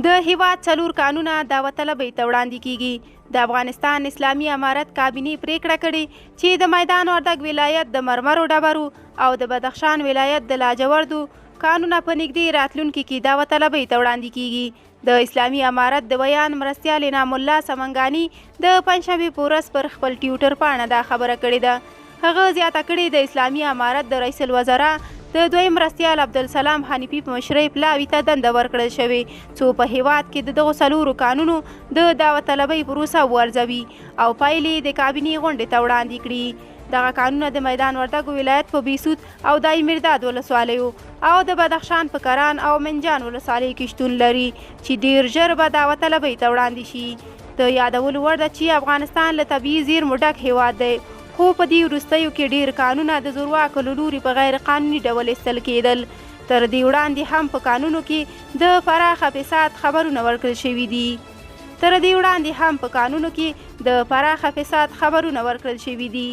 د هیواد 4 قانونه داوطلبۍ ته وړاندې کیږي. د افغانستان اسلامي امارت کابینې پریکړه کړې چې د میدان وردګ ولایت د مرمرو ډبرو او د بدخشان ولایت د لاجوردو قانونه په نږدې راتلونکي کې داوطلبۍ ته وړاندې کیږي. د اسلامي امارت د بیان مرستیال انعام الله سمنګاني د پنځشنبې په ورځ پر خپل ټویټر پاڼه دا خبره کړې ده. هغه زیاته کړې د اسلامي امارت د رئیس الوزرا د دویم مرستیال عبدالسلام حنیفي په مشرۍ پلاوي ته دنده ورکړل شوې څو په هیواد کې د دغو 4 قانونو د داوطلبۍ پروسه وارزوي او پایلې د کابینې غونډې ته وړاندې کړي. دغه قانونه د میدان وردګ ولایت په بیسود او دای مرداد ولسوالیو او د بدخشان په کران او منجان ولسوالیو کې شتون لري چې ډیر ژر به داوطلبۍ ته وړاندې شي. د یادولو وړ ده چې افغانستان له طبیعي زیرمو ډک هیواد دی، خو په دې وروستیو کې ډیر قانونه د زورواکو له لوري په غیر قانوني ډول ایستل کېدل. تر دې وړاندې هم په قانونو کې د پراخه فساد خبرونه ورکړل شوي دي.